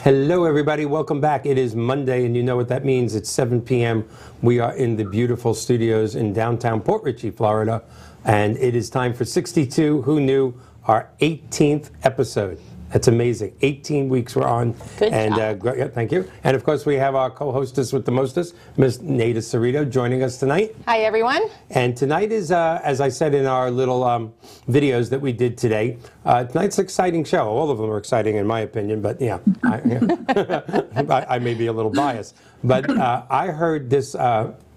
Hello, everybody. Welcome back. It is Monday, and you know what that means. It's 7 p.m. We are in the beautiful studios in downtown Port Richey, Florida, and it is time for 62 Who Knew, our 18th episode. That's amazing. 18 weeks we're on. Good job. Yeah, thank you. And, of course, we have our co-hostess with the mostest, Ms. Neda Cerrito, joining us tonight. Hi, everyone. And tonight is, as I said in our little videos that we did today, tonight's an exciting show. All of them are exciting, in my opinion, but, yeah, I may be a little biased. But I heard this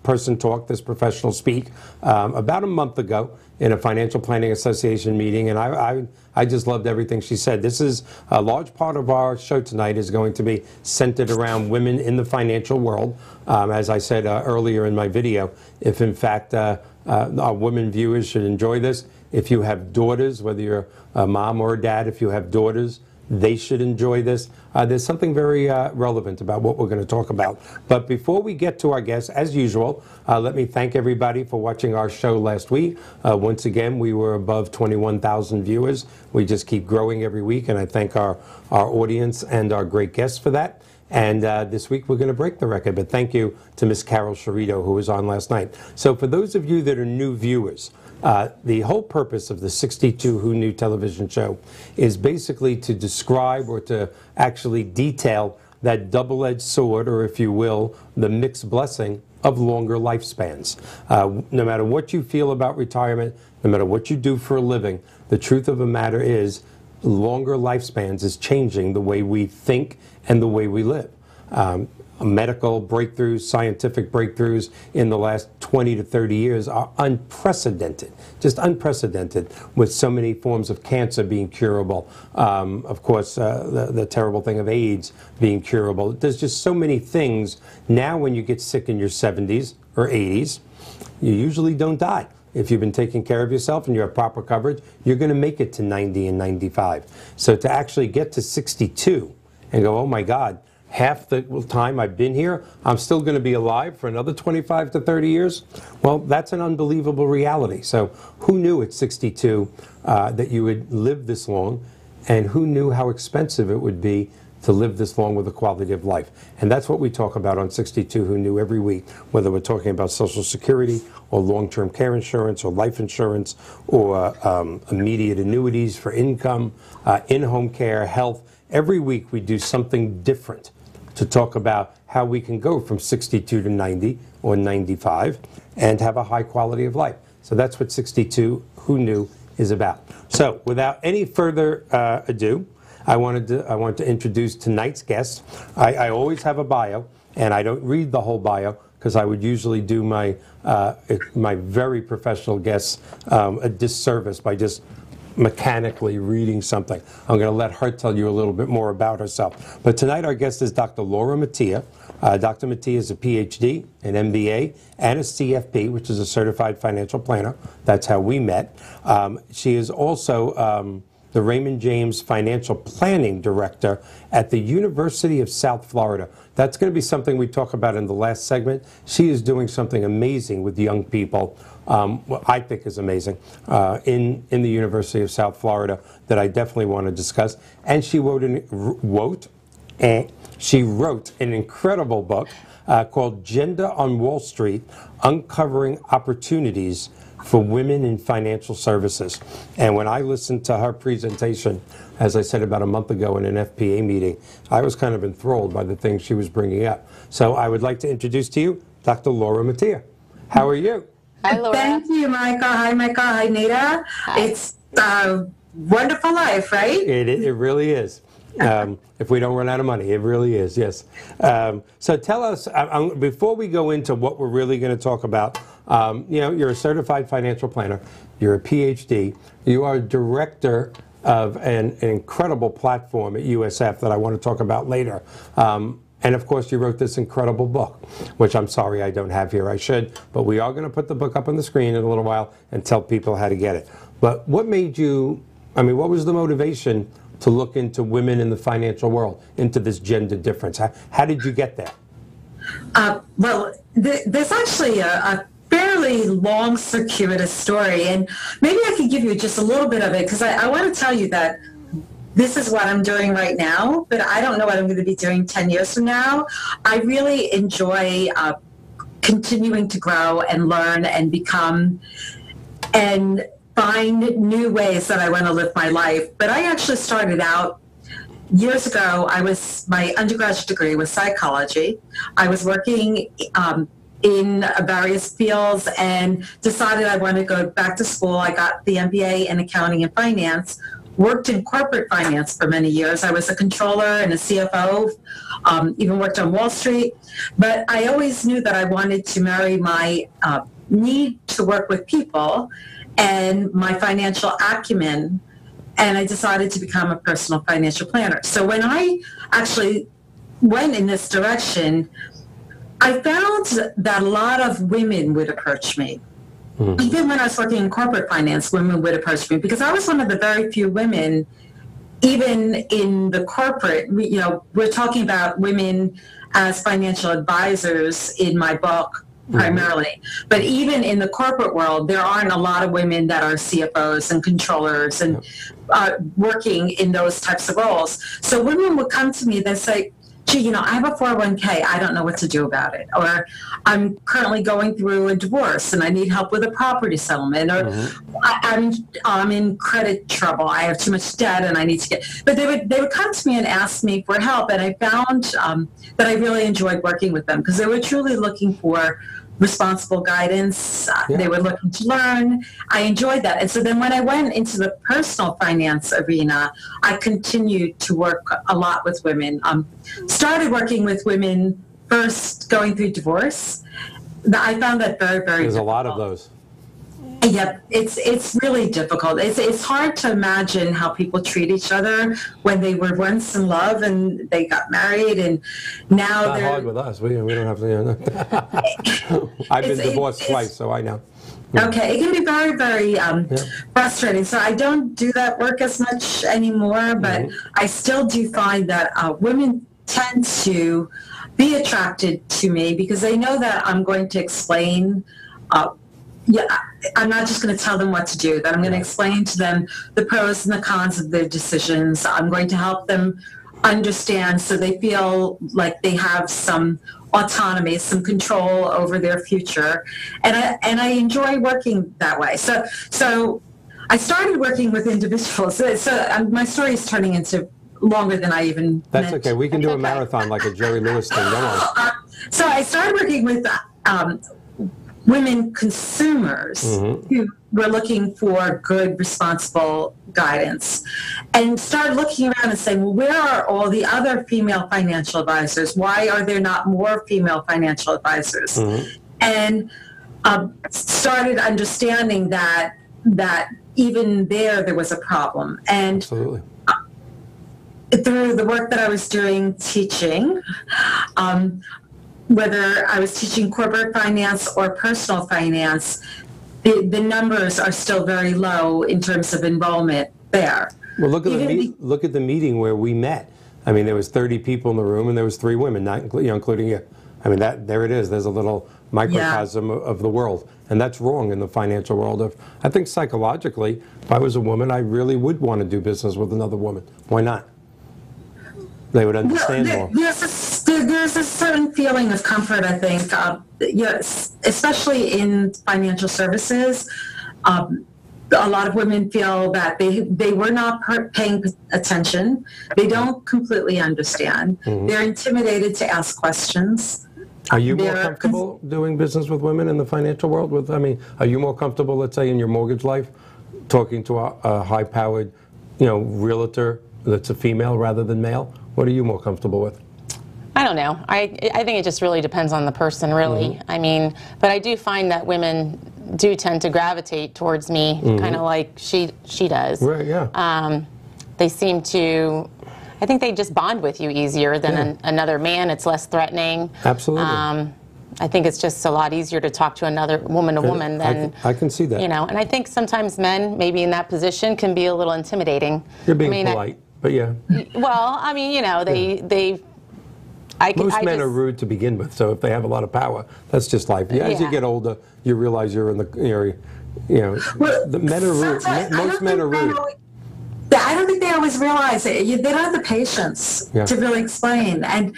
person talk, this professional speak, about a month ago in a Financial Planning Association meeting, and I just loved everything she said. This is a large part of our show tonight is going to be centered around women in the financial world. As I said earlier in my video, if in fact our women viewers should enjoy this, if you have daughters, whether you're a mom or a dad, if you have daughters, they should enjoy this. There's something very relevant about what we're going to talk about. But before we get to our guests, as usual, let me thank everybody for watching our show last week. Once again, we were above 21,000 viewers. We just keep growing every week, and I thank our audience and our great guests for that. And this week we're going to break the record, but thank you to Ms. Carol Cerrito, who was on last night. So for those of you that are new viewers, the whole purpose of the 62 Who Knew television show is basically to describe or to actually detail that double-edged sword, or if you will, the mixed blessing of longer lifespans. No matter what you feel about retirement, no matter what you do for a living, the truth of the matter is longer lifespans is changing the way we think and the way we live. Medical breakthroughs, scientific breakthroughs in the last 20 to 30 years are unprecedented, just unprecedented, with so many forms of cancer being curable. Of course, the terrible thing of AIDS being curable. There's just so many things. Now when you get sick in your 70s or 80s, you usually don't die. If you've been taking care of yourself and you have proper coverage, you're going to make it to 90 and 95. So to actually get to 62 and go, oh my God, half the time I've been here, I'm still going to be alive for another 25 to 30 years? Well, that's an unbelievable reality. So who knew at 62 that you would live this long, and who knew how expensive it would be to live this long with a quality of life? And that's what we talk about on 62 Who Knew every week, whether we're talking about Social Security or long-term care insurance or life insurance or immediate annuities for income, in-home care, health. Every week we do something different to talk about how we can go from 62 to 90 or 95 and have a high quality of life. So that's what 62 Who Knew is about. So without any further ado, I want to introduce tonight's guest. I always have a bio, and I don't read the whole bio because I would usually do my very professional guests a disservice by just mechanically reading something. I'm going to let her tell you a little bit more about herself. But tonight our guest is Dr. Laura Mattia. Dr. Mattia is a PhD, an MBA, and a CFP, which is a Certified Financial Planner. That's how we met. She is also the Raymond James Financial Planning Director at the University of South Florida. That's going to be something we talk about in the last segment. She is doing something amazing with young people, what I think is amazing, in the University of South Florida that I definitely want to discuss. And she wrote an incredible book called Gender on Wall Street, Uncovering Opportunities for Women in Financial Services. And when I listened to her presentation, as I said about a month ago in an FPA meeting, I was kind of enthralled by the things she was bringing up. So I would like to introduce to you Dr. Laura Mattia. How are you? Hi, Laura. Thank you, Micah. Hi, Micah. Hi, Neda. Hi. It's a wonderful life, right? It really is. If we don't run out of money, it really is, yes. So tell us, before we go into what we're really going to talk about, you're a certified financial planner, you're a PhD, you are director of an incredible platform at USF that I want to talk about later. And of course, you wrote this incredible book, which I'm sorry I don't have here. I should, but we are going to put the book up on the screen in a little while and tell people how to get it. But what made you, what was the motivation to look into women in the financial world, into this gender difference? How did you get there? Well, there's actually a fairly long, circuitous story, and maybe I could give you just a little bit of it, because I want to tell you that this is what I'm doing right now, but I don't know what I'm going to be doing 10 years from now. I really enjoy continuing to grow and learn and become and find new ways that I want to live my life. But I actually started out years ago. My undergraduate degree was psychology. I was working in various fields and decided I wanted to go back to school. I got the MBA in accounting and finance, worked in corporate finance for many years. I was a controller and a CFO, even worked on Wall Street. But I always knew that I wanted to marry my need to work with people and my financial acumen, and I decided to become a personal financial planner. So when I actually went in this direction, I found that a lot of women would approach me. Mm-hmm. Even when I was working in corporate finance, women would approach me because I was one of the very few women, even in the corporate, we're talking about women as financial advisors in my book primarily. Mm-hmm. But even in the corporate world, there aren't a lot of women that are CFOs and controllers and working in those types of roles. So women would come to me, they'd say, gee, I have a 401k. I don't know what to do about it. Or I'm currently going through a divorce and I need help with a property settlement. Or I'm in credit trouble. I have too much debt and I need to get. But they would come to me and ask me for help. And I found that I really enjoyed working with them because they were truly looking for responsible guidance. They were looking to learn. I enjoyed that. And so then when I went into the personal finance arena, I continued to work a lot with women. Started working with women first going through divorce. I found that very, very There's difficult. a lot of those. Yep, it's really difficult. It's hard to imagine how people treat each other when they were once in love and they got married and now Not they're hard with us. We don't have to. I've been divorced twice, so I know. Okay, it can be very, very frustrating. So I don't do that work as much anymore, but I still do find that women tend to be attracted to me because they know that I'm going to explain. I'm not just going to tell them what to do, that I'm going to explain to them the pros and the cons of their decisions. I'm going to help them understand so they feel like they have some autonomy, some control over their future. And I enjoy working that way. So I started working with individuals. So my story is turning into longer than I even That's meant. okay. We can do a marathon like a Jerry Lewis thing. Go on. So I started working with women consumers who were looking for good, responsible guidance and started looking around and saying, well, where are all the other female financial advisors? Why are there not more female financial advisors? And started understanding that even there was a problem. And Absolutely. Through the work that I was doing teaching, whether I was teaching corporate finance or personal finance, the numbers are still very low in terms of enrollment there. Well, look at the meeting where we met. I mean, there was 30 people in the room, and there was 3 women, not including you. I mean, there it is. There's a little microcosm of the world, and that's wrong in the financial world. I think psychologically, if I was a woman, I really would want to do business with another woman. Why not? They would understand more. There's a certain feeling of comfort, I think, yes, especially in financial services. A lot of women feel that they were not paying attention. They don't completely understand. They're intimidated to ask questions. Are you more comfortable doing business with women in the financial world? Are you more comfortable, let's say, in your mortgage life, talking to a high-powered, realtor that's a female rather than male? What are you more comfortable with? I don't know. I think it just really depends on the person, really. I mean, but I do find that women do tend to gravitate towards me, kind of like she does. Right. Yeah. They seem to. I think they just bond with you easier than another man. It's less threatening. Absolutely. I think it's just a lot easier to talk to another woman to woman than I can see that. And I think sometimes men, maybe in that position, can be a little intimidating. You're being polite, but yeah. Well, I mean, Most men are rude to begin with, so if they have a lot of power, that's just life. As you get older, you realize you're in the area. The men are rude. Most men are rude. I don't think they they always realize that they don't have the patience to really explain. And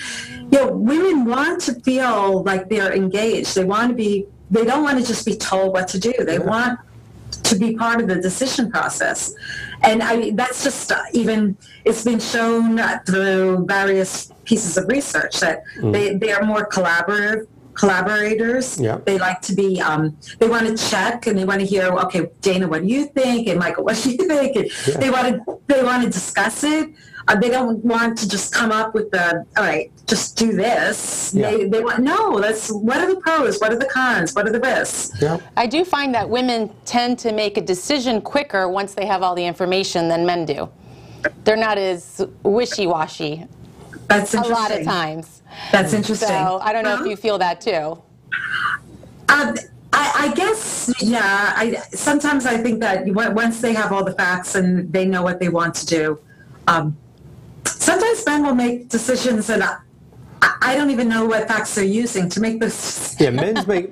women want to feel like they're engaged. They don't want to just be told what to do. They want to be part of the decision process. And that's just it's been shown through various pieces of research that they are more collaborators. They like to be, they want to check and they want to hear, okay, Dana, what do you think? And Michael, what do you think? And they want to discuss it. They don't want to just come up with all right, just do this. They want, no, what are the pros? What are the cons? What are the risks? I do find that women tend to make a decision quicker once they have all the information than men do. They're not as wishy-washy. That's interesting. A lot of times. That's interesting. So I don't know if you feel that too. I guess, sometimes I think that once they have all the facts and they know what they want to do, sometimes men will make decisions that I don't even know what facts they're using to make this.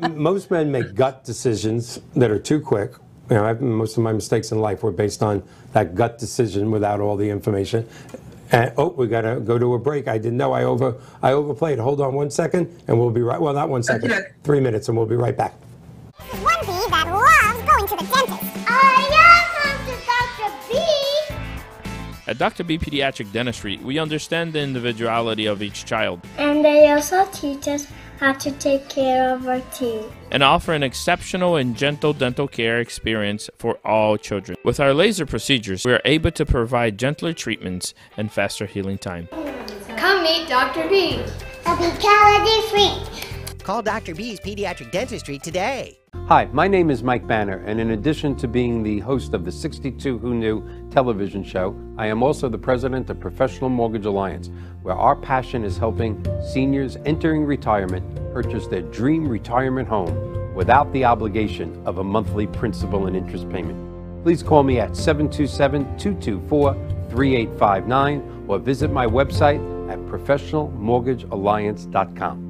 Most men make gut decisions that are too quick. Most of my mistakes in life were based on that gut decision without all the information. And, we got to go to a break. I didn't know I overplayed. Hold on 1 second, and we'll be right. Well, not 1 second. Okay. 3 minutes, and we'll be right back. There's one bee that loves going to the dentist. I am Dr. B. At Dr. B Pediatric Dentistry, we understand the individuality of each child. And they also teach us how to take care of our teeth. And offer an exceptional and gentle dental care experience for all children. With our laser procedures, we are able to provide gentler treatments and faster healing time. Come meet Dr. B. A big calorie free. Call Dr. B's Pediatric Dentistry today. Hi, my name is Mike Banner, and in addition to being the host of the 62 Who Knew television show, I am also the president of Professional Mortgage Alliance, where our passion is helping seniors entering retirement purchase their dream retirement home without the obligation of a monthly principal and interest payment. Please call me at 727-224-3859 or visit my website at professionalmortgagealliance.com.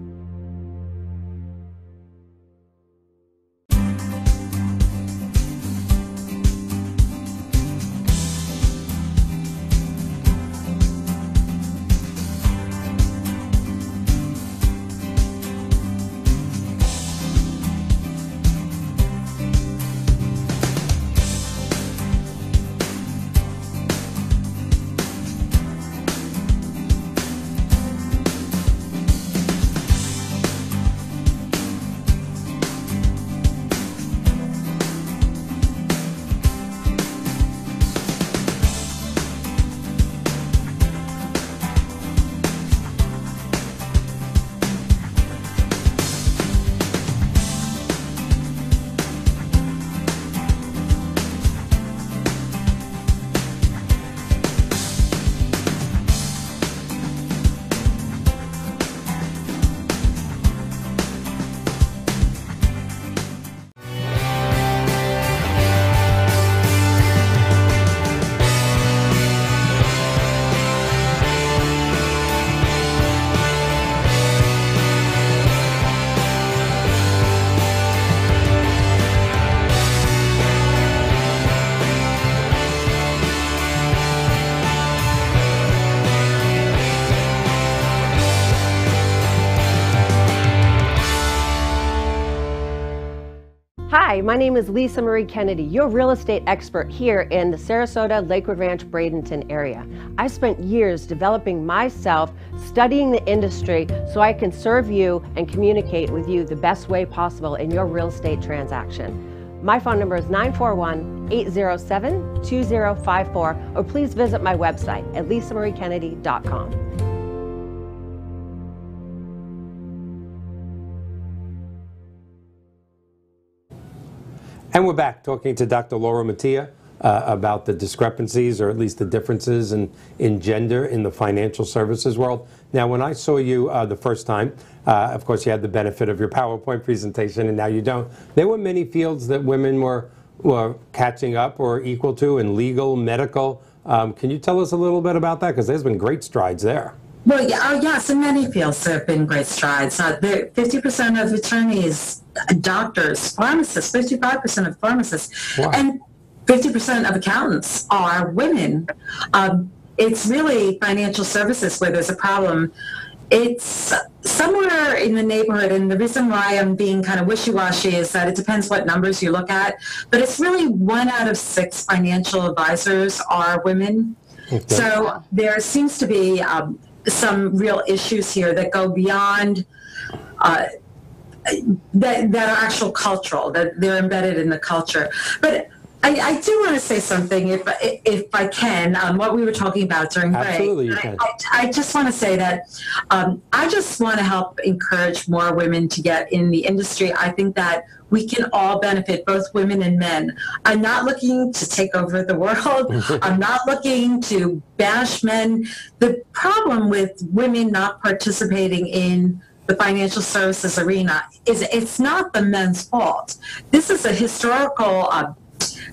Hi, my name is Lisa Marie Kennedy, your real estate expert here in the Sarasota, Lakewood Ranch, Bradenton area. I spent years developing myself, studying the industry so I can serve you and communicate with you the best way possible in your real estate transaction. My phone number is 941-807-2054, or please visit my website at lisamariekennedy.com. And we're back talking to Dr. Laura Mattia about the discrepancies, or at least the differences in gender in the financial services world. Now, when I saw you the first time, of course, you had the benefit of your PowerPoint presentation, and now you don't. There were many fields that women were catching up or equal to in legal, medical. Can you tell us a little bit about that? Because there's been great strides there. Well, yes, in many fields there have been great strides. 50% of attorneys, doctors, pharmacists, 55% of pharmacists. Wow. And 50% of accountants are women. It's really financial services where there's a problem. It's somewhere in the neighborhood, and the reason why I'm being kind of wishy-washy is that it depends what numbers you look at, but it's really 1 out of 6 financial advisors are women. Okay. So there seems to be some real issues here that go beyond that are actual cultural, that they're embedded in the culture. But I do want to say something, if I can, on what we were talking about during break. Absolutely, you can. I just want to say that I just want to help encourage more women to get in the industry. I think that we can all benefit, both women and men. I'm not looking to take over the world. I'm not looking to bash men. The problem with women not participating in the financial services arena is it's not the men's fault. This is a historical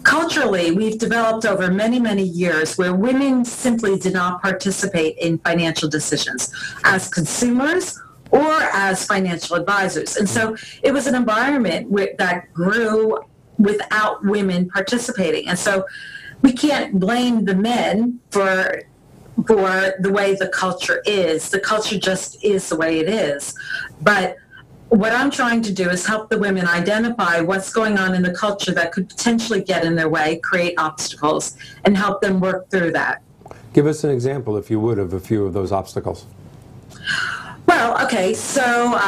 culturally, we've developed over many, many years where women simply did not participate in financial decisions as consumers or as financial advisors. And so it was an environment that grew without women participating. And so we can't blame the men for the way the culture is. The culture just is the way it is. But what I'm trying to do is help the women identify what's going on in the culture that could potentially get in their way, create obstacles, and help them work through that. Give us an example, if you would, of a few of those obstacles. Well, okay, so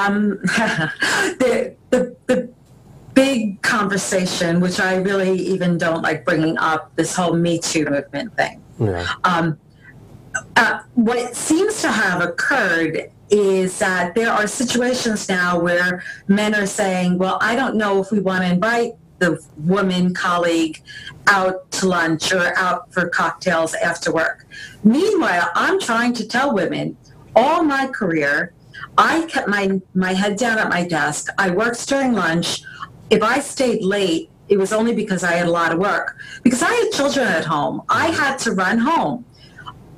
the big conversation, which I really even don't like bringing up, this whole Me Too movement thing. Yeah. What seems to have occurred is that there are situations now where men are saying, well, I don't know if we want to invite the woman colleague out to lunch or out for cocktails after work. Meanwhile, I'm trying to tell women, all my career, I kept my head down at my desk. I worked during lunch. If I stayed late, it was only because I had a lot of work. Because I had children at home. I had to run home.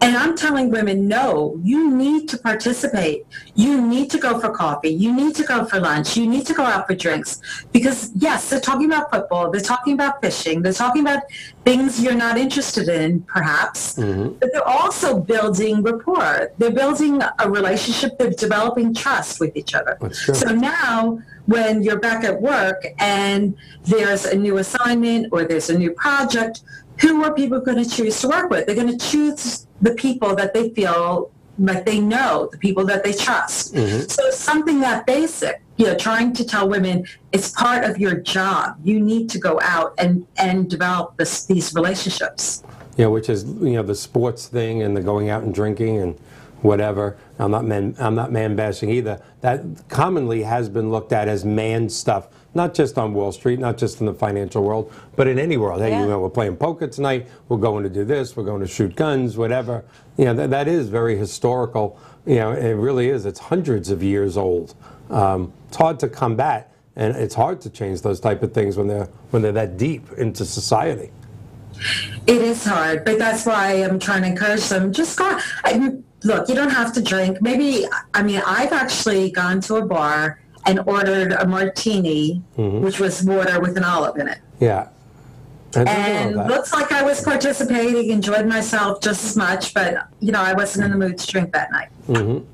And I'm telling women, no, you need to participate. You need to go for coffee. You need to go for lunch. You need to go out for drinks. Because, yes, they're talking about football. They're talking about fishing. They're talking about things you're not interested in, perhaps. Mm-hmm. But they're also building rapport. They're building a relationship. They're developing trust with each other. So now, when you're back at work and there's a new assignment or there's a new project, who are people going to choose to work with? They're going to choose the people that they feel like they know, the people that they trust. Mm-hmm. So something that basic, trying to tell women it's part of your job. You need to go out and develop these relationships. Yeah, which is, the sports thing and the going out and drinking and whatever. I'm not man bashing either. That commonly has been looked at as man stuff. Not just on Wall Street, not just in the financial world, but in any world. Hey, we're playing poker tonight, we're going to do this, we're going to shoot guns, whatever. That is very historical. It really is. It's hundreds of years old. It's hard to combat, and it's hard to change those type of things when they're that deep into society. It is hard, but that's why I'm trying to encourage them. Just go. Look, you don't have to drink. I've actually gone to a bar and ordered a martini, mm-hmm. which was water with an olive in it. Yeah. And looks like I was participating, enjoyed myself just as much, but, I wasn't in the mood to drink that night. Mm-hmm.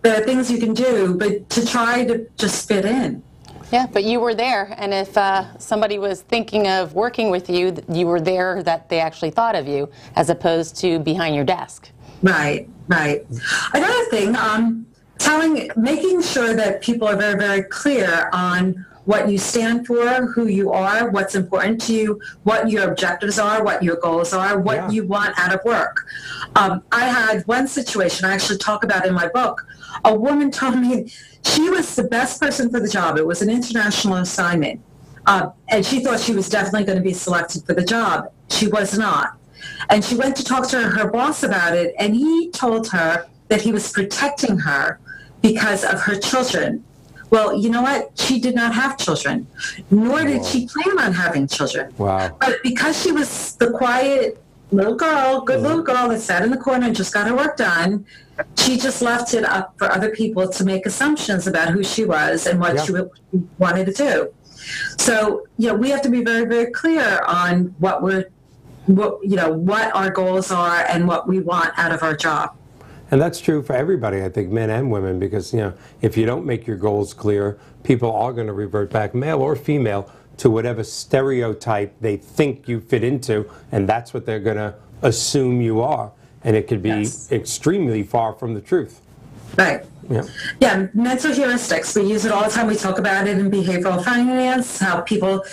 There are things you can do, but to try to just fit in. Yeah, but you were there, and if somebody was thinking of working with you, you were there that they actually thought of you, as opposed to behind your desk. Right. Another thing, making sure that people are very, very clear on what you stand for, who you are, what's important to you, what your objectives are, what your goals are, what you want out of work. I had one situation I actually talk about in my book. A woman told me she was the best person for the job. It was an international assignment. And she thought she was definitely going to be selected for the job. She was not. And she went to talk to her boss about it, and he told her that he was protecting her because of her children. Well, you know what? She did not have children, nor did she plan on having children. Wow. But because she was the quiet little girl, little girl that sat in the corner and just got her work done, she just left it up for other people to make assumptions about who she was and what she wanted to do. So, we have to be very, very clear on what our goals are and what we want out of our job. And that's true for everybody, I think, men and women, because, if you don't make your goals clear, people are going to revert back, male or female, to whatever stereotype they think you fit into, and that's what they're going to assume you are. And it could be extremely far from the truth. Right. Yeah, mental heuristics. We use it all the time. We talk about it in behavioral finance, how people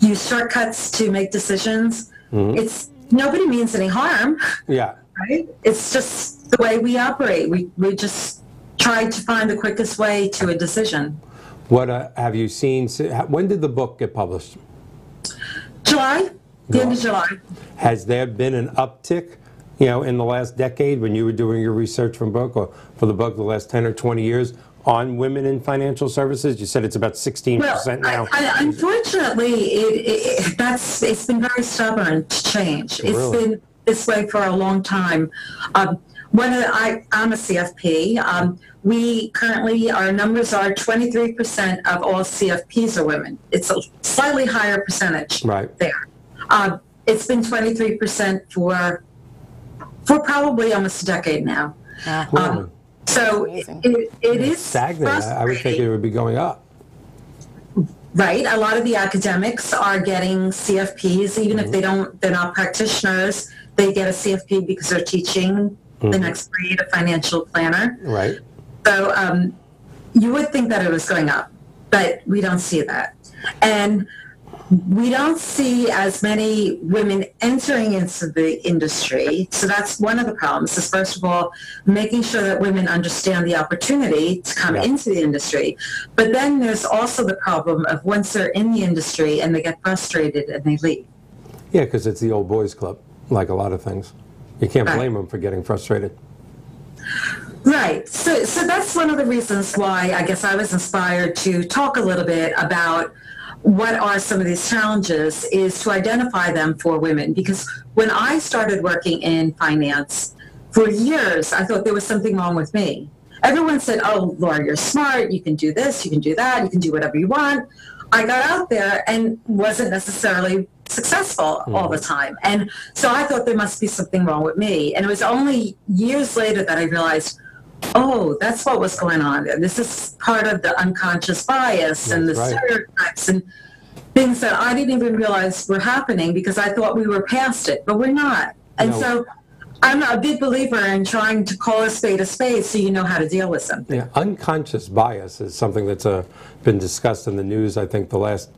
use shortcuts to make decisions. It's nobody means any harm. Yeah. Right? It's just the way we operate. We just try to find the quickest way to a decision. What have you seen? When did the book get published? July. The end of July. Has there been an uptick, in the last decade when you were doing your research for the book, the last 10 or 20 years, on women in financial services? You said it's about 16% now. Unfortunately, it's been very stubborn to change. It's been this way for a long time. I'm a CFP. We currently, our numbers are 23% of all CFPs are women. It's a slightly higher percentage there. It's been 23% for probably almost a decade now. So it is stagnant. I would think it would be going up. Right. A lot of the academics are getting CFPs, even if they're not practitioners. They get a CFP because they're teaching the next grade, a financial planner. Right. So you would think that it was going up, but we don't see that. And we don't see as many women entering into the industry. So that's one of the problems, is first of all, making sure that women understand the opportunity to come into the industry. But then there's also the problem of once they're in the industry and they get frustrated and they leave. Yeah, because it's the old boys club, like a lot of things. You can't blame them for getting frustrated. Right. So that's one of the reasons why I guess I was inspired to talk a little bit about what are some of these challenges, is to identify them for women. Because when I started working in finance, for years, I thought there was something wrong with me. Everyone said, oh, Laura, you're smart. You can do this. You can do that. You can do whatever you want. I got out there and wasn't necessarily successful all the time. And so I thought there must be something wrong with me. And it was only years later that I realized, oh, that's what was going on. This is part of the unconscious bias and the stereotypes and things that I didn't even realize were happening because I thought we were past it, but we're not. And so I'm a big believer in trying to call a spade so you know how to deal with something. Yeah, unconscious bias is something that's been discussed in the news, I think, the last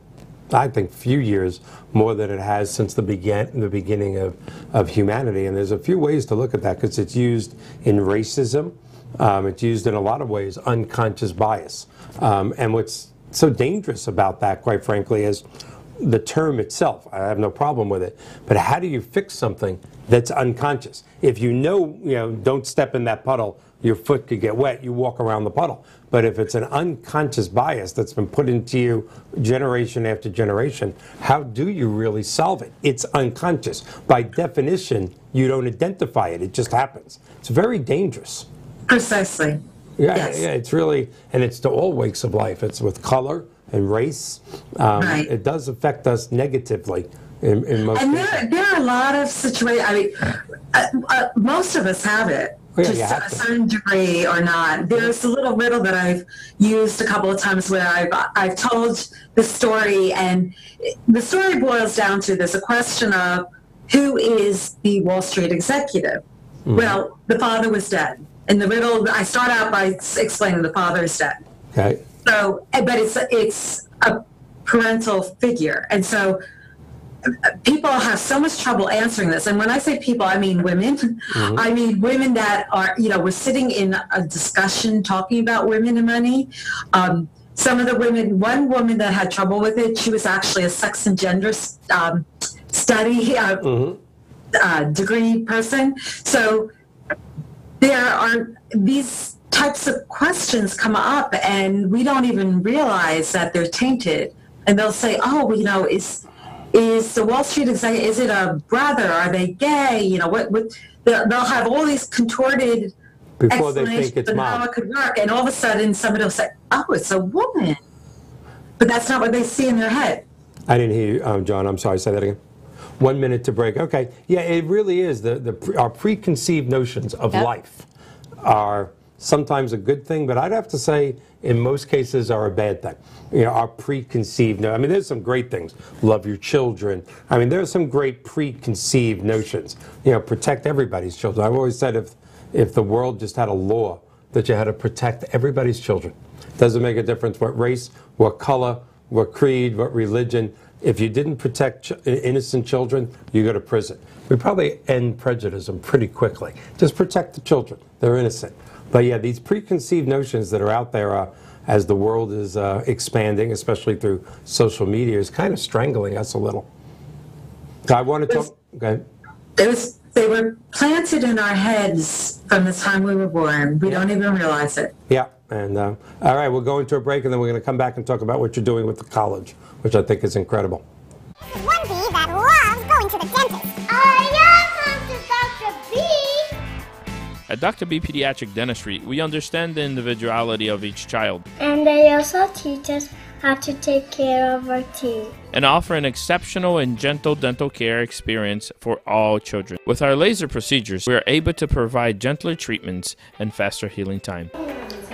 few years, more than it has since the beginning of humanity. And there's a few ways to look at that, because it's used in racism. It's used in a lot of ways, unconscious bias. And what's so dangerous about that, quite frankly, is the term itself. I have no problem with it. But how do you fix something that's unconscious? If you know, don't step in that puddle, your foot could get wet, you walk around the puddle. But if it's an unconscious bias that's been put into you generation after generation, how do you really solve it? It's unconscious. By definition, you don't identify it. It just happens. It's very dangerous. Precisely. Yeah, it's really, and it's to all wakes of life. It's with color and race. It does affect us negatively in most cases. And there are a lot of situations, I mean, most of us have it. To a certain degree or not. There's a little riddle that I've used a couple of times where I've told the story, and the story boils down to there's a question of who is the Wall Street executive. Well, the father was dead. In the riddle, I start out by explaining the father is dead. Okay. So, but it's a parental figure, and so people have so much trouble answering this. And when I say people, I mean women. I mean women that are, we're sitting in a discussion talking about women and money. Some of the women, one woman that had trouble with it, she was actually a sex and gender study degree person. So there are these types of questions come up and we don't even realize that they're tainted. And they'll say, oh, well, is the Wall Street executive, is it a brother? Are they gay? They'll have all these contorted before they think it's mom. How it could work. And all of a sudden somebody will say, oh, it's a woman. but that's not what they see in their head. I didn't hear you, John. I'm sorry. Say that again. 1 minute to break. Okay. Yeah, it really is. Our preconceived notions of life are sometimes a good thing, but I'd have to say in most cases are a bad thing. You know, our preconceived, I mean, there's some great things. Love your children. I mean, there's some great preconceived notions. You know, protect everybody's children. I've always said if the world just had a law that you had to protect everybody's children. Doesn't make a difference what race, what color, what creed, what religion. If you didn't protect innocent children, you go to prison. We'd probably end prejudice pretty quickly. Just protect the children. They're innocent. But yeah, these preconceived notions that are out there as the world is expanding, especially through social media, is kind of strangling us a little. So I want to talk. Okay. They were planted in our heads from the time we were born. We don't even realize it. Yeah. And all right, we'll go into a break, and then we're going to come back and talk about what you're doing with the college, which I think is incredible. There's one bee that loves going to the dentist. I am Dr. B. At Dr. B Pediatric Dentistry, we understand the individuality of each child And they also teach us how to take care of our teeth. and offer an exceptional and gentle dental care experience for all children. With our laser procedures, we are able to provide gentler treatments and faster healing time.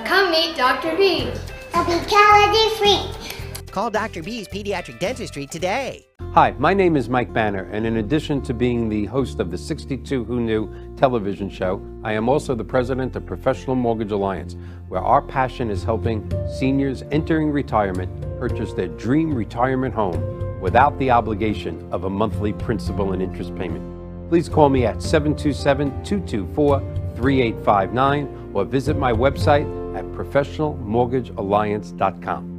Come meet Dr. B. I'll be calorie-free. Call Dr. B's Pediatric Dentistry today. Hi, my name is Mike Banner, and in addition to being the host of the 62 Who Knew television show, I am also the president of Professional Mortgage Alliance, where our passion is helping seniors entering retirement purchase their dream retirement home without the obligation of a monthly principal and interest payment. Please call me at 727-224-3859 or visit my website at professionalmortgagealliance.com.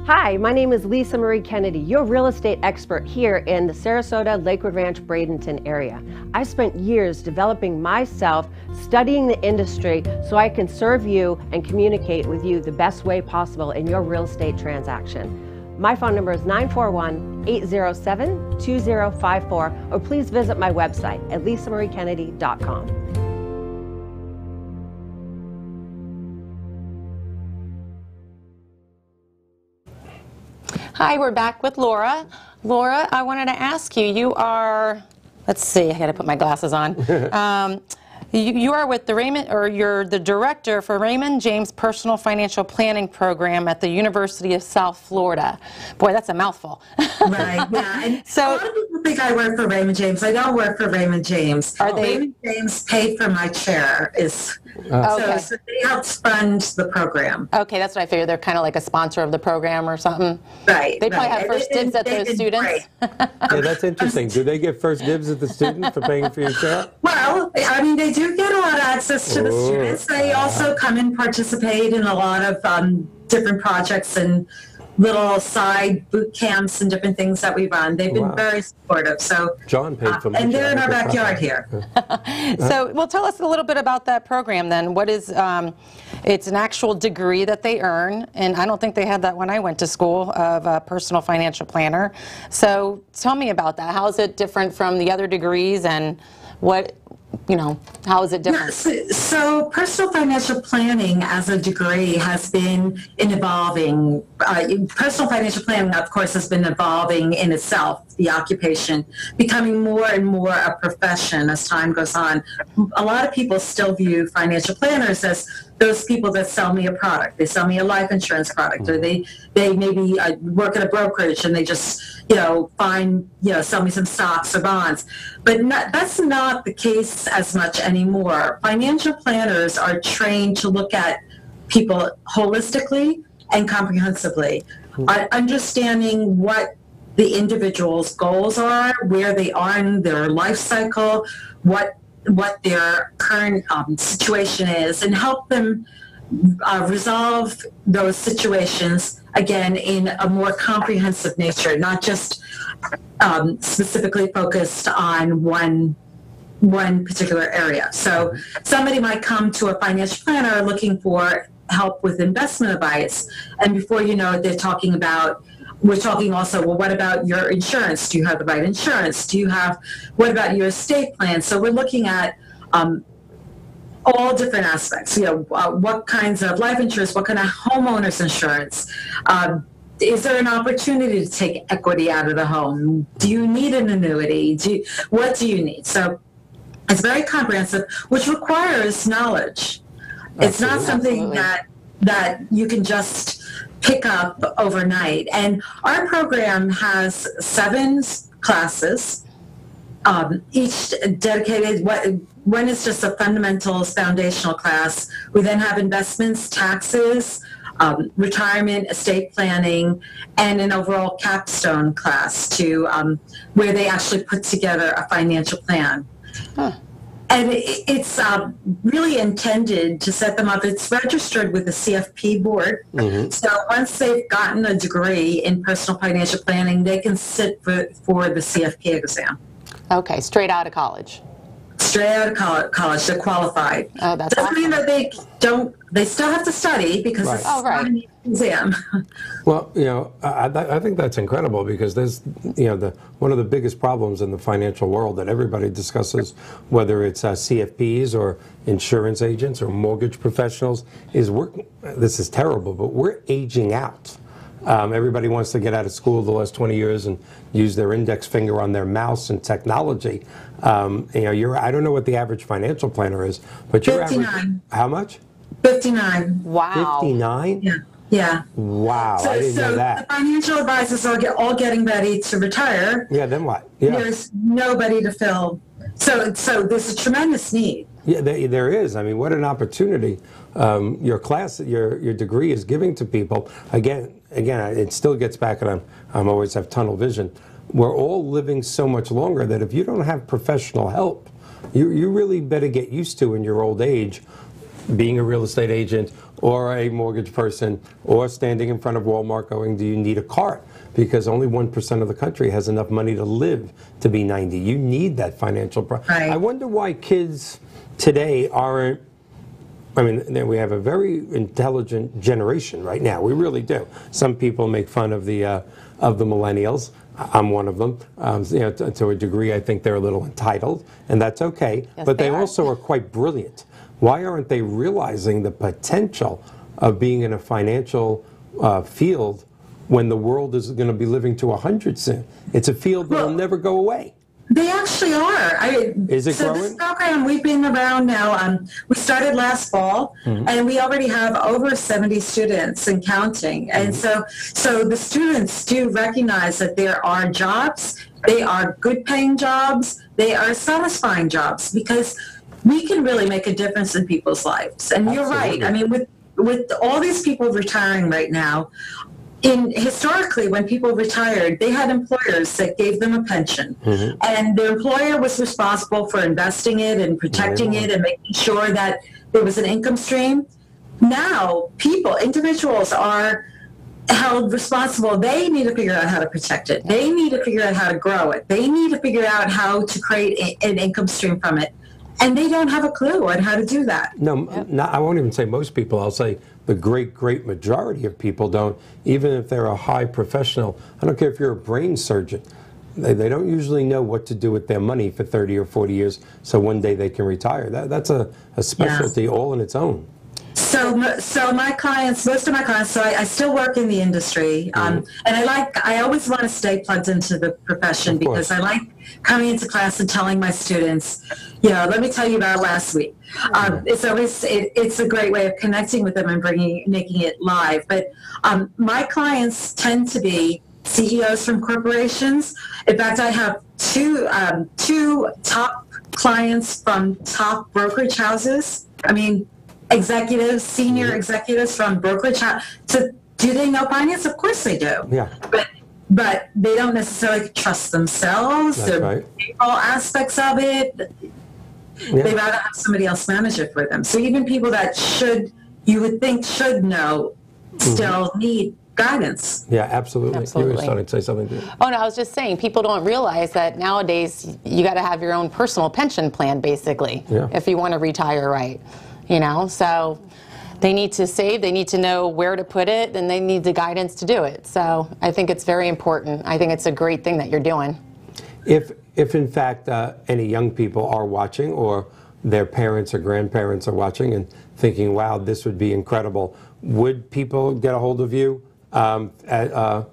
Hi, my name is Lisa Marie Kennedy, your real estate expert here in the Sarasota, Lakewood Ranch, Bradenton area. I spent years developing myself, studying the industry so I can serve you and communicate with you the best way possible in your real estate transaction. My phone number is 941-807-2054, or please visit my website at lisamariekennedy.com. Hi, we're back with Laura. Laura, I wanted to ask you, you are, let's see, I got to put my glasses on. You are with the Raymond, or you're the director for Raymond James Personal Financial Planning Program at the University of South Florida. Boy, that's a mouthful. Right, yeah. And a lot of people think I work for Raymond James. I don't work for Raymond James. Raymond James paid for my chair. Okay. So they helped fund the program. Okay, that's what I figured. They're kind of like a sponsor of the program or something. Right. They probably have And first dibs at those students. Yeah, that's interesting. Do they get first dibs at the student for paying for your chair? Well, I mean, they do get a lot of access to the students. They also come and participate in a lot of different projects and little side boot camps and different things that we run. They've been very supportive. So John paid for much and they're of in our it. backyard here. So, well, tell us a little bit about that program then. What is, it's an actual degree that they earn, and I don't think they had that when I went to school, of a personal financial planner. So tell me about that. How is it different from the other degrees, and what, how is it different? So personal financial planning as a degree has been an evolving, personal financial planning, of course, has been evolving in itself, the occupation, becoming more and more a profession as time goes on. A lot of people still view financial planners as those people that sell me a product. They sell me a life insurance product, or they maybe work at a brokerage and they just, sell me some stocks or bonds. But that's not the case as much anymore. Financial planners are trained to look at people holistically and comprehensively, understanding what the individual's goals are, where they are in their life cycle, what their current situation is, and help them resolve those situations, again, in a more comprehensive nature, not just specifically focused on one particular area. So somebody might come to a financial planner looking for help with investment advice, and before you know it, we're talking also, well, what about your insurance? Do you have the right insurance? What about your estate plan? So we're looking at all different aspects, what kinds of life insurance, what kind of homeowners insurance, is there an opportunity to take equity out of the home? Do you need an annuity? What do you need? So it's very comprehensive, which requires knowledge. It's not something that you can just pick up overnight. And our program has 7 classes, each dedicated. One is just a fundamentals foundational class. We then have investments, taxes, retirement, estate planning, and an overall capstone class where they actually put together a financial plan. And it's really intended to set them up. It's registered with the CFP board. So once they've gotten a degree in personal financial planning, they can sit for the CFP exam. Okay, straight out of college. Straight out of college, they're qualified. Oh, that's doesn't mean awesome. that they still have to study because it's not an exam. Well, I think that's incredible, because there's, one of the biggest problems in the financial world that everybody discusses, whether it's CFPs or insurance agents or mortgage professionals, is this is terrible, but we're aging out. Everybody wants to get out of school the last 20 years and use their index finger on their mouse and technology. I don't know what the average financial planner is, but your 59. average, how much? 59. Wow. 59? Yeah. Wow, I didn't know that. The financial advisors are all getting ready to retire. Yeah, then what? Yeah. There's nobody to fill. So there's a tremendous need. Yeah, there is. I mean, what an opportunity your class, your degree is giving to people. Again, it still gets back, and I'm always have tunnel vision. We're all living so much longer that if you don't have professional help, you really better get used to in your old age being a real estate agent or a mortgage person or standing in front of Walmart going, do you need a cart? Because only 1% of the country has enough money to live to be 90. You need that financial. Right. I wonder why kids today aren't. I mean, we have a very intelligent generation right now. We really do. Some people make fun of the millennials. I'm one of them. To a degree, I think they're a little entitled, and that's okay. Yes, but they are. also are quite brilliant. Why aren't they realizing the potential of being in a financial field when the world is going to be living to 100 soon? It's a field that will never go away. They actually are. Is it so growing? This program, we've been around now. We started last fall, and we already have over 70 students and counting. And so the students do recognize that there are jobs. They are good-paying jobs. They are satisfying jobs, because we can really make a difference in people's lives. And you're right. I mean, with all these people retiring right now, historically, when people retired, they had employers that gave them a pension, and their employer was responsible for investing it and protecting it and making sure that there was an income stream. Now, individuals are held responsible. They need to figure out how to protect it. They need to figure out how to grow it. They need to figure out how to create an income stream from it. And they don't have a clue on how to do that. No, I won't even say most people. I'll say the great majority of people don't, even if they're a high professional. I don't care if you're a brain surgeon. They don't usually know what to do with their money for 30 or 40 years, so one day they can retire. That's a specialty all in its own. So my clients, most of my clients, so I still work in the industry, and I always want to stay plugged into the profession because I like coming into class and telling my students, let me tell you about last week. It's a great way of connecting with them and making it live. But my clients tend to be CEOs from corporations. In fact, I have two top clients from top brokerage houses. I mean, executives, senior executives from brokerage house. So do they know finance? Of course they do. Yeah. But they don't necessarily trust themselves. That's right. All aspects of it. Yeah. They rather have somebody else manage it for them. So even people that you would think should know, still need guidance. Yeah, absolutely. You were starting to say something. Oh, no, I was just saying, people don't realize that nowadays you got to have your own personal pension plan, basically, if you want to retire right. So they need to save, they need to know where to put it, and they need the guidance to do it. So I think it's very important. I think it's a great thing that you're doing. If in fact any young people are watching, or their parents or grandparents are watching and thinking, wow, this would be incredible, would people get a hold of you at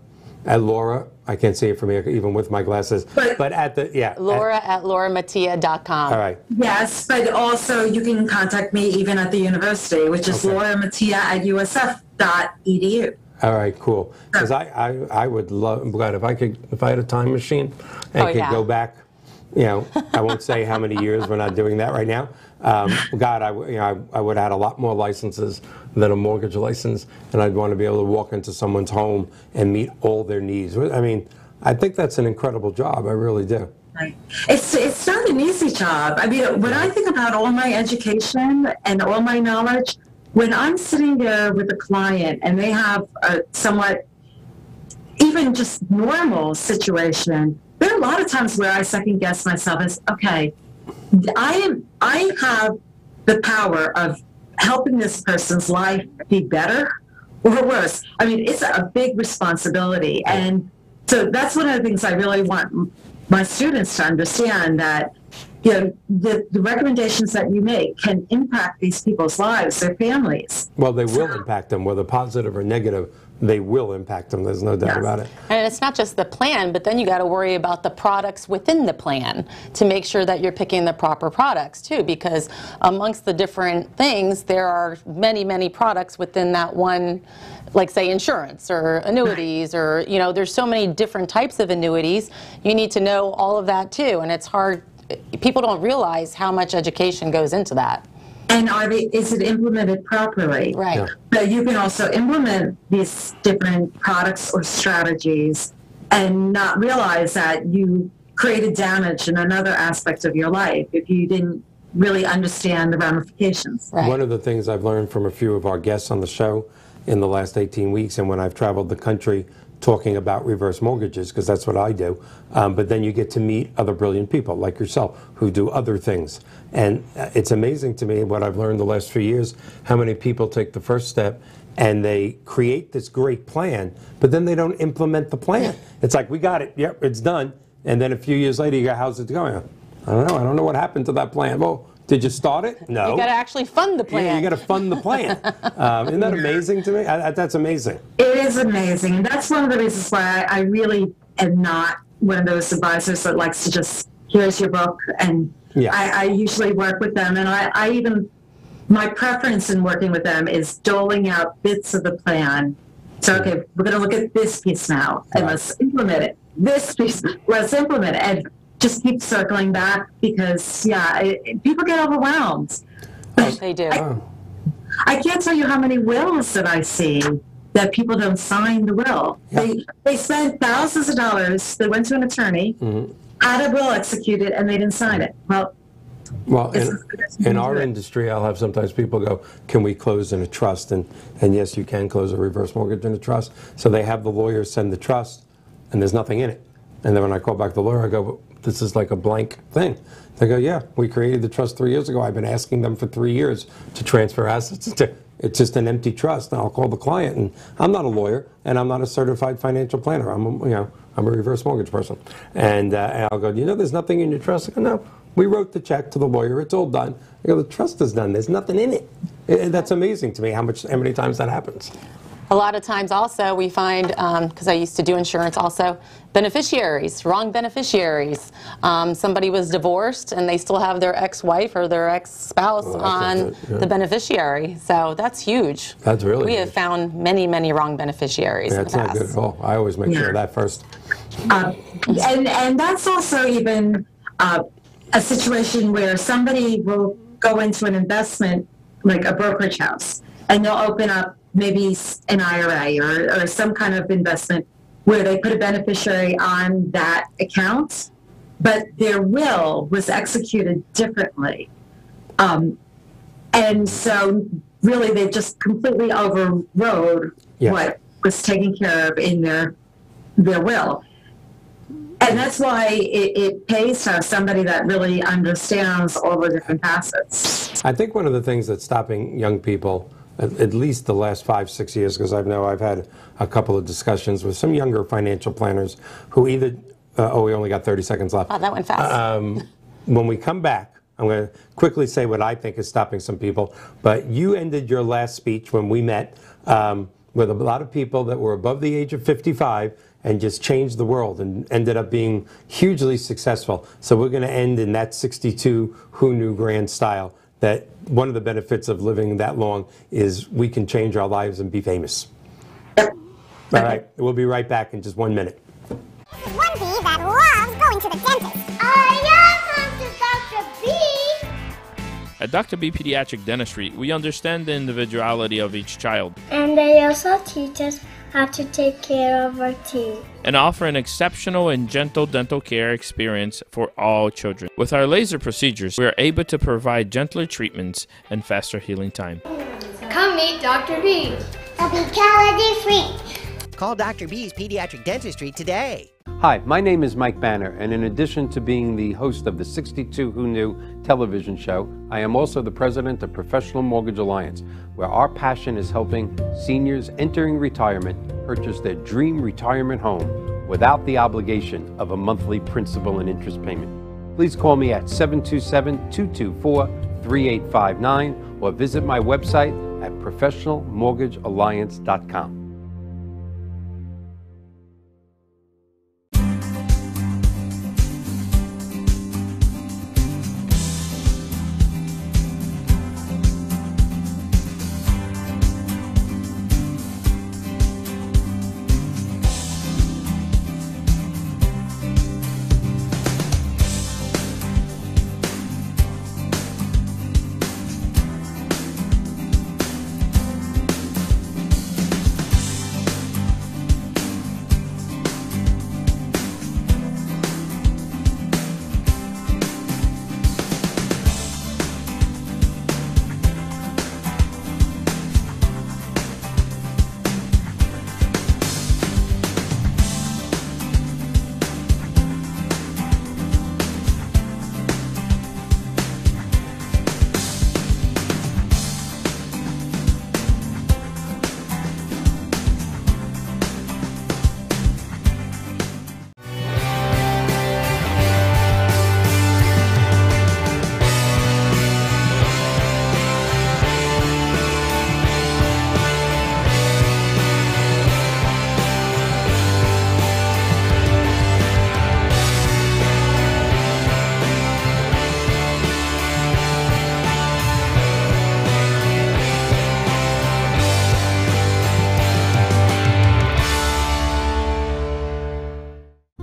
Laura? I can't see it from here, even with my glasses. But at the, Laura at lauramattia.com. All right. Yes, but also you can contact me even at the university, which is lauramattia@usf.edu. All right, cool. Because I would love, I'm glad if I had a time machine and could go back, I won't say how many years, we're not doing that right now. God, I would have had a lot more licenses than a mortgage license, and I'd want to be able to walk into someone's home and meet all their needs. I mean, I think that's an incredible job. I really do. Right. It's not an easy job. I mean, when I think about all my education and all my knowledge, when I'm sitting there with a client and they have a somewhat, even just normal situation, there are a lot of times where I second guess myself as, okay, I have the power of helping this person's life be better or worse. I mean, it's a big responsibility. And so that's one of the things I really want my students to understand, that the recommendations that you make can impact these people's lives, their families. Well, they will impact them, whether positive or negative. They will impact them. There's no doubt about it. And it's not just the plan, but then you got to worry about the products within the plan to make sure that you're picking the proper products too, because amongst the different things, there are many products within that one, like say insurance or annuities, or there's so many different types of annuities. You need to know all of that too, and it's hard. People don't realize how much education goes into that. And is it implemented properly? Right. Yeah. But you can also implement these different products or strategies and not realize that you created damage in another aspect of your life if you didn't really understand the ramifications. Right. One of the things I've learned from a few of our guests on the show in the last 18 weeks, and when I've traveled the country talking about reverse mortgages, because that's what I do, but then you get to meet other brilliant people like yourself who do other things. And it's amazing to me what I've learned the last few years, how many people take the first step and they create this great plan, but then they don't implement the plan. It's like, we got it, yep, it's done. And then a few years later, you go, how's it going? I don't know what happened to that plan. Well, did you start it? No. You got to actually fund the plan. Yeah, you got to fund the plan. Isn't that amazing to me? That's amazing. It is amazing. And that's one of the reasons why I really am not one of those advisors that likes to just, here's your book. And I usually work with them. And I even, my preference in working with them is doling out bits of the plan. So, okay, we're going to look at this piece now, and let's implement it. This piece, let's implement it. And just keep circling back, because people get overwhelmed. They do. I can't tell you how many wills that I see that people don't sign the will. They spent thousands of dollars. They went to an attorney, had a will executed, and they didn't sign it. Well, Well, It's as good as you in can our do it. industry, I'll have sometimes people go, can we close in a trust? And yes, you can close a reverse mortgage in a trust. So they have the lawyers send the trust, and there's nothing in it. And then when I call back the lawyer, I go, well, this is like a blank thing. They go, yeah, we created the trust 3 years ago. I've been asking them for 3 years to transfer assets. It's just an empty trust. And I'll call the client, and I'm not a lawyer, and I'm not a certified financial planner. I'm a reverse mortgage person. And I'll go, there's nothing in your trust? I go, no. We wrote the check to the lawyer. It's all done. I go, the trust is done. There's nothing in it. That's amazing to me how many times that happens. A lot of times also we find, because I used to do insurance also, beneficiaries, wrong beneficiaries. Somebody was divorced and they still have their ex-wife or their ex-spouse on the beneficiary. So that's huge. That's really We have huge. found many, many wrong beneficiaries in the That's not past. good at all. I always make sure of that first. And that's also even a situation where somebody will go into an investment, like a brokerage house, and they'll open up maybe an IRA or some kind of investment where they put a beneficiary on that account, but their will was executed differently. And so really they just completely overrode what was taken care of in their will. And that's why it pays to have somebody that really understands all the different facets. I think one of the things that's stopping young people, at least the last 5-6 years, because I've had a couple of discussions with some younger financial planners who either, we only got 30 seconds left. Oh, that went fast. When we come back, I'm going to quickly say what I think is stopping some people. But you ended your last speech when we met with a lot of people that were above the age of 55 and just changed the world and ended up being hugely successful. So we're going to end in that 62 Who Knew grand style. That one of the benefits of living that long is we can change our lives and be famous. All right, we'll be right back in just 1 minute. One bee that loves going to the dentist. I am Dr. B. At Dr. B Pediatric Dentistry, we understand the individuality of each child And they also teach us how to take care of our teeth. and offer an exceptional and gentle dental care experience for all children. With our laser procedures, we are able to provide gentler treatments and faster healing time. Come meet Dr. B. A bee calorie free. Call Dr. B's Pediatric Dentistry today. Hi, my name is Mike Banner, and in addition to being the host of the 62 Who Knew television show, I am also the president of Professional Mortgage Alliance, where our passion is helping seniors entering retirement purchase their dream retirement home without the obligation of a monthly principal and interest payment. Please call me at 727-224-3859 or visit my website at professionalmortgagealliance.com.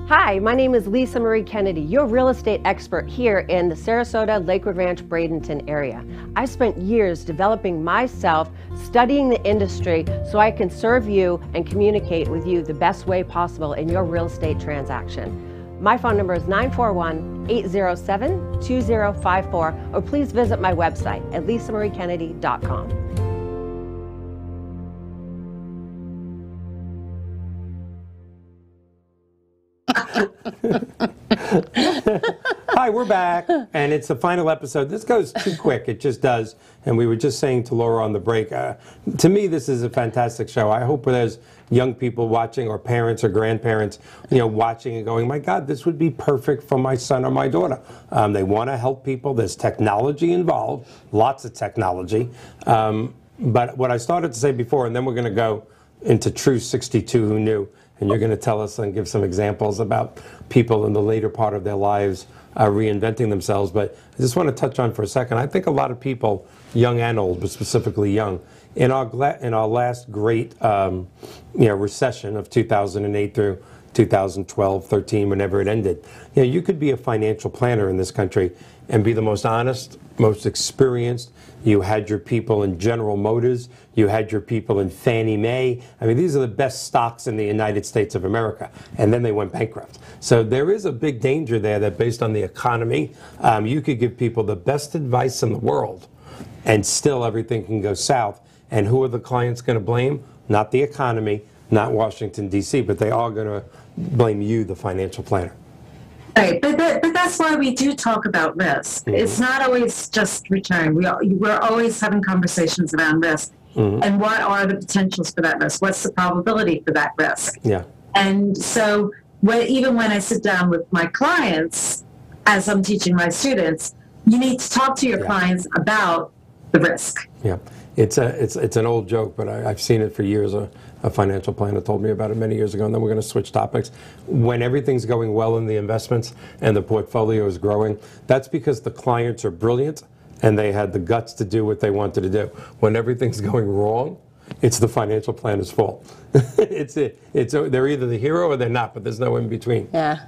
Hi, my name is Lisa Marie Kennedy, your real estate expert here in the Sarasota, Lakewood Ranch, Bradenton area. I spent years developing myself, studying the industry so I can serve you and communicate with you the best way possible in your real estate transaction. My phone number is 941-807-2054, or please visit my website at lisamariekennedy.com. Hi, we're back, and it's the final episode. This goes too quick. It just does. And we were just saying to Laura on the break, to me, this is a fantastic show. I hope there's young people watching, or parents or grandparents, watching and going, my God, this would be perfect for my son or my daughter. They want to help people. There's technology involved, lots of technology. But what I started to say before, and then we're going to go into True 62 Who Knew, and you're going to tell us and give some examples about people in the later part of their lives reinventing themselves. But I just want to touch on for a second, I think a lot of people, young and old, but specifically young, in our last great recession of 2008 through 2012, 13, whenever it ended, you could be a financial planner in this country and be the most honest, most experienced. You had your people in General Motors. You had your people in Fannie Mae. I mean, these are the best stocks in the United States of America. And then they went bankrupt. So there is a big danger there that based on the economy, you could give people the best advice in the world and still everything can go south. And who are the clients going to blame? Not the economy, not Washington, D.C., but they are going to blame you, the financial planner. Right, but that's why we do talk about risk. Mm-hmm. It's not always just return. We're always having conversations around risk. Mm-hmm. And what are the potentials for that risk? What's the probability for that risk? Yeah. And so even when I sit down with my clients, as I'm teaching my students, you need to talk to your clients about the risk. Yeah, it's an old joke, but I've seen it for years. A financial planner told me about it many years ago, and then we're going to switch topics. When everything's going well in the investments and the portfolio is growing, that's because the clients are brilliant and they had the guts to do what they wanted to do. When everything's going wrong, it's the financial planner's fault. They're either the hero or they're not, but there's no in between. Yeah.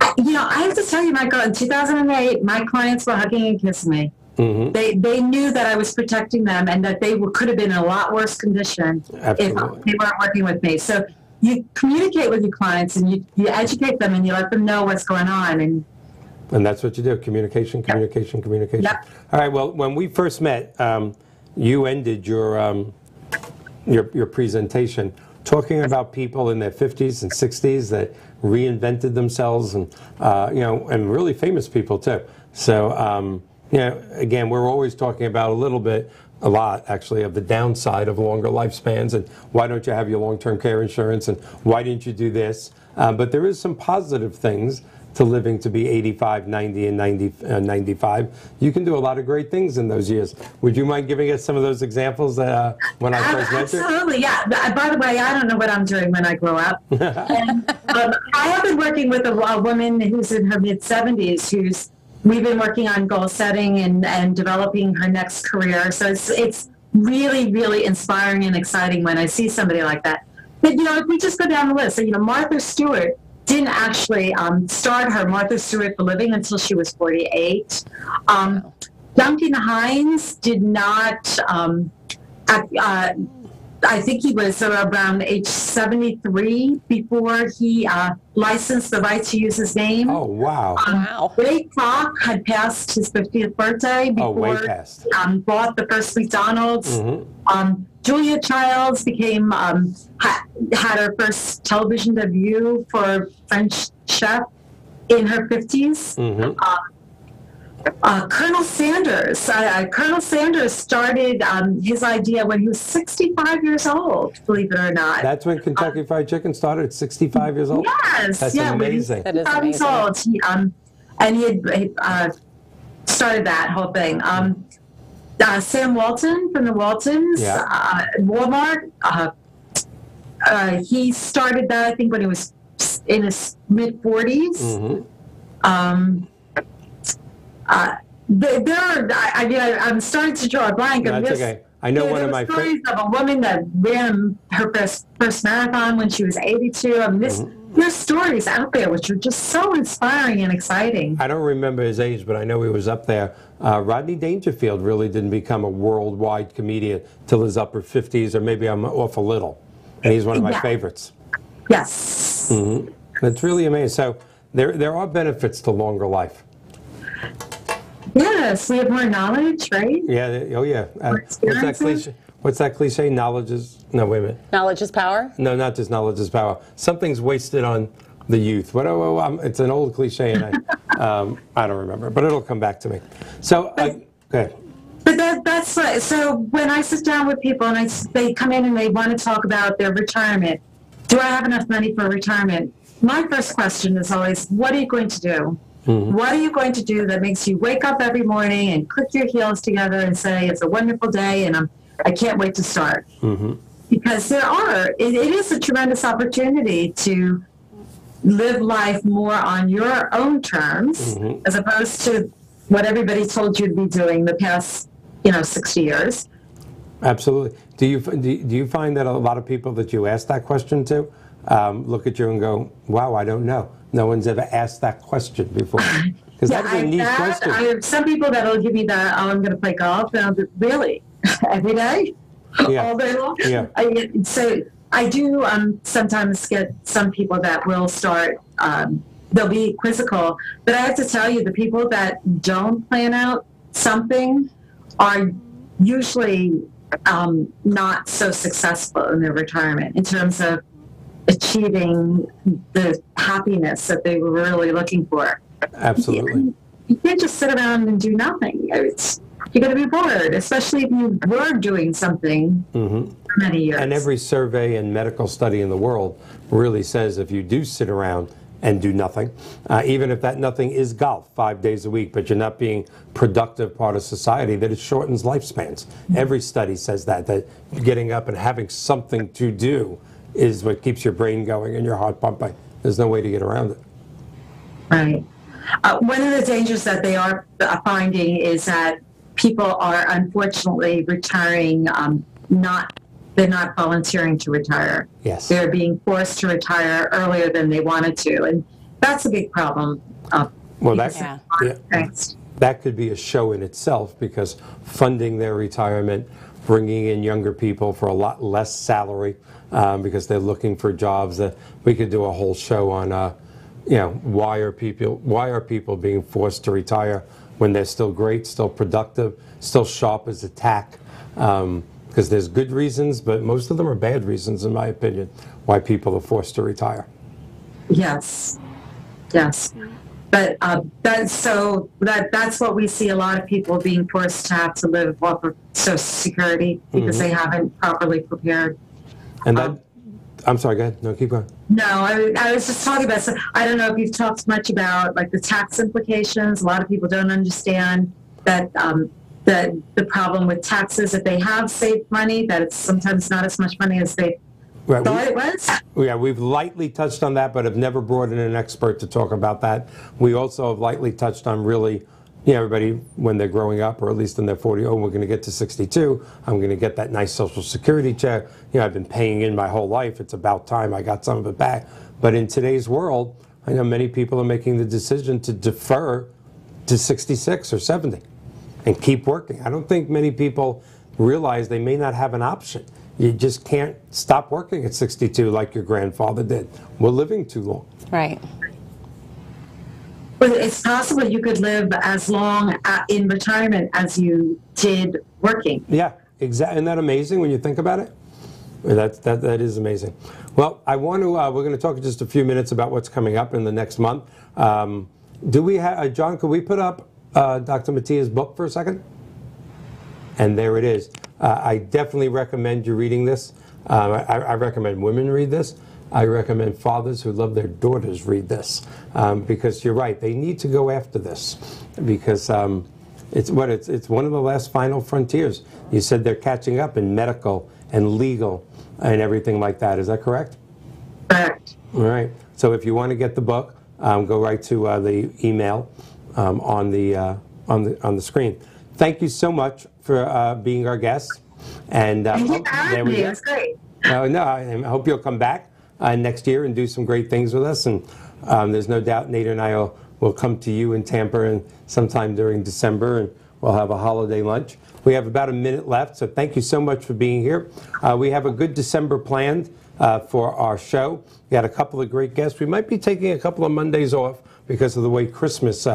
I have to tell you, Michael, in 2008, my clients were hugging and kissing me. Mm-hmm. They knew that I was protecting them and that they could have been in a lot worse condition if they weren't working with me. So you communicate with your clients and you educate them and you let them know what's going on. And that's what you do, communication. Yep. All right, well, when we first met, you ended your presentation talking about people in their 50s and 60s that reinvented themselves and, and really famous people too. So, again, we're always talking about a lot actually, of the downside of longer lifespans and why don't you have your long-term care insurance and why didn't you do this? But there is some positive things to living to be 85, 90, and 95. You can do a lot of great things in those years. Would you mind giving us some of those examples when I first met you? Absolutely, yeah. By the way, I don't know what I'm doing when I grow up. And, I have been working with a woman who's in her mid-70s we've been working on goal setting and developing her next career. So it's really, really inspiring and exciting when I see somebody like that. But, if we just go down the list, so, Martha Stewart didn't actually start her Martha Stewart for Living until she was 48. Duncan Hines did not, I think he was around age 73 before he licensed the right to use his name. Oh, wow. Wow. Ray Kroc had passed his 50th birthday before he bought the first McDonald's. Mm-hmm. Julia Childs became, had her first television debut for French Chef in her 50s. Mm-hmm. Colonel Sanders started his idea when he was 65 years old, believe it or not. That's when Kentucky Fried Chicken started at 65 years old? Yes. That's amazing. That is amazing. Old. He had started that whole thing. Sam Walton from the Waltons, Walmart, he started that, I think, when he was in his mid-40s. Mm-hmm. I'm starting to draw a blank. No, that's okay. I know one of my stories of a woman that ran her first marathon when she was 82. I mean, there's stories out there which are just so inspiring and exciting. I don't remember his age, but I know he was up there. Rodney Dangerfield really didn't become a worldwide comedian till his upper 50s, or maybe I'm off a little. And he's one of my favorites. Yes. Mm-hmm. It's really amazing. So there are benefits to longer life. Yes, we have more knowledge, right? Yeah, oh yeah. What's that cliche? What's that cliche? Knowledge is, no, wait a minute. Knowledge is power? No, not just knowledge is power. Something's wasted on the youth. It's an old cliche, and I don't remember, but it'll come back to me. So, okay. But that's like, so when I sit down with people and they come in and they want to talk about their retirement, do I have enough money for retirement? My first question is always, what are you going to do? Mm-hmm. What are you going to do that makes you wake up every morning and click your heels together and say, it's a wonderful day and I can't wait to start? Mm-hmm. Because it is a tremendous opportunity to live life more on your own terms, mm-hmm. as opposed to what everybody told you to be doing the past 60 years. Absolutely. Do you find that a lot of people that you ask that question to look at you and go, wow, I don't know. No one's ever asked that question before. Because that's a neat question. I have some people that will give me that, oh, I'm going to play golf. And I'll do, really? Every day? Yeah. All day long? Yeah. So I do sometimes get some people that will start, they'll be quizzical. But I have to tell you, the people that don't plan out something are usually not so successful in their retirement in terms of achieving the happiness that they were really looking for. Absolutely. You can't just sit around and do nothing. You're going to be bored, especially if you were doing something mm-hmm. for many years. And every survey and medical study in the world really says if you do sit around and do nothing, even if that nothing is golf 5 days a week, but you're not being productive part of society, that it shortens lifespans. Mm-hmm. Every study says that getting up and having something to do is what keeps your brain going and your heart pumping. There's no way to get around it. Right. One of the dangers that they are finding is that people are unfortunately retiring, they're not volunteering to retire. Yes. They're being forced to retire earlier than they wanted to. And that's a big problem. Well, that could be a show in itself, because funding their retirement, bringing in younger people for a lot less salary, because they're looking for jobs. We could do a whole show on, why are people being forced to retire when they're still great, still productive, still sharp as a tack? Because there's good reasons, but most of them are bad reasons, in my opinion, why people are forced to retire. Yes. But that's what we see, a lot of people being forced to have to live off of Social Security because mm-hmm. they haven't properly prepared. And that, I'm sorry, go ahead. No, keep going. No, I was just talking about, I don't know if you've talked much about like the tax implications. A lot of people don't understand that the problem with taxes, if they have saved money, that it's sometimes not as much money as they thought it was. Yeah, we've lightly touched on that, but have never brought in an expert to talk about that. We also have lightly touched on really, everybody when they're growing up, or at least in their 40, we're going to get to 62, I'm going to get that nice Social Security check. I've been paying in my whole life. It's about time I got some of it back. But in today's world, I know many people are making the decision to defer to 66 or 70 and keep working. I don't think many people realize they may not have an option. You just can't stop working at 62 like your grandfather did. We're living too long. Right. Well, it's possible you could live as long in retirement as you did working. Yeah, exactly. Isn't that amazing when you think about it? That is amazing. Well, I want to. We're going to talk in just a few minutes about what's coming up in the next month. Do we have John? Could we put up Dr. Mattia's book for a second? And there it is. I definitely recommend you reading this. I recommend women read this. I recommend fathers who love their daughters read this, because you're right. They need to go after this, because it's one of the last final frontiers. You said they're catching up in medical and legal and everything like that. Is that correct? Correct. All right. So if you want to get the book, go right to the email on the screen. Thank you so much for being our guest. And there we go. That's great. No, I hope you'll come back next year and do some great things with us. And there's no doubt Nate and I will come to you in Tampa and sometime during December, and we'll have a holiday lunch. We have about a minute left, so thank you so much for being here. We have a good December planned. for our show. We had a couple of great guests. We might be taking a couple of Mondays off because of the way Christmas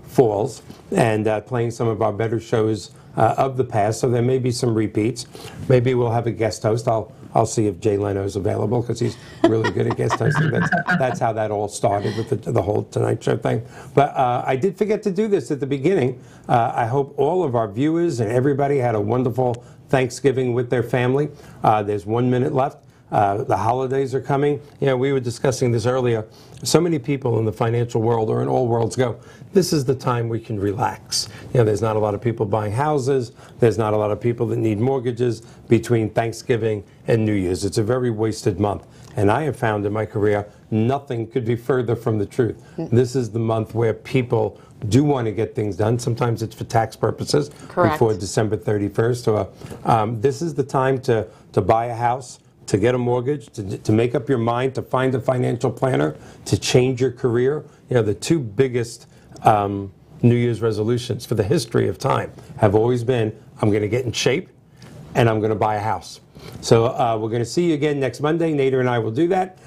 falls, and playing some of our better shows of the past. So there may be some repeats. Maybe we'll have a guest host. I'll see if Jay Leno's available because he's really good at guest hosting. That's how that all started with the whole Tonight Show thing. But I did forget to do this at the beginning. I hope all of our viewers and everybody had a wonderful Thanksgiving with their family. There's 1 minute left. The holidays are coming. You know, we were discussing this earlier. So many people in the financial world, or in all worlds, go, this is the time we can relax. You know, there's not a lot of people buying houses. There's not a lot of people that need mortgages between Thanksgiving and New Year's. It's a very wasted month. And I have found in my career, nothing could be further from the truth. This is the month where people do want to get things done. Sometimes it's for tax purposes. Correct. Before December 31st. Or, this is the time to buy a house, to get a mortgage, to make up your mind, to find a financial planner, to change your career. You know, the two biggest New Year's resolutions for the history of time have always been, I'm going to get in shape and I'm going to buy a house. So we're going to see you again next Monday. Nader and I will do that.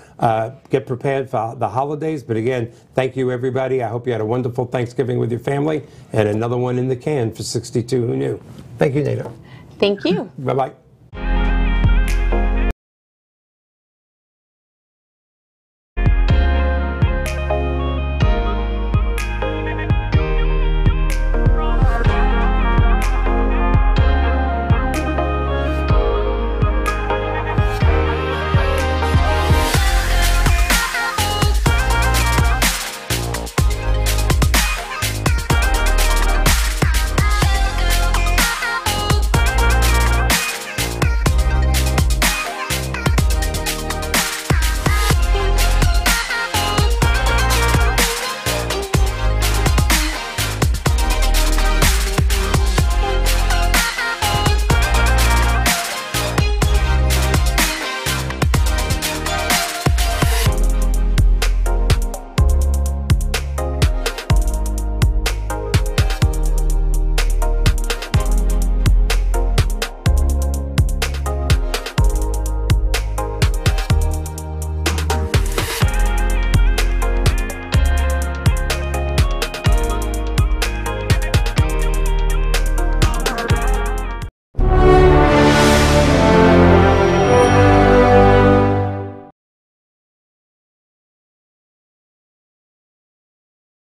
Get prepared for the holidays. But again, thank you, everybody. I hope you had a wonderful Thanksgiving with your family, and another one in the can for 62 Who Knew. Thank you, Nader. Thank you. Bye-bye.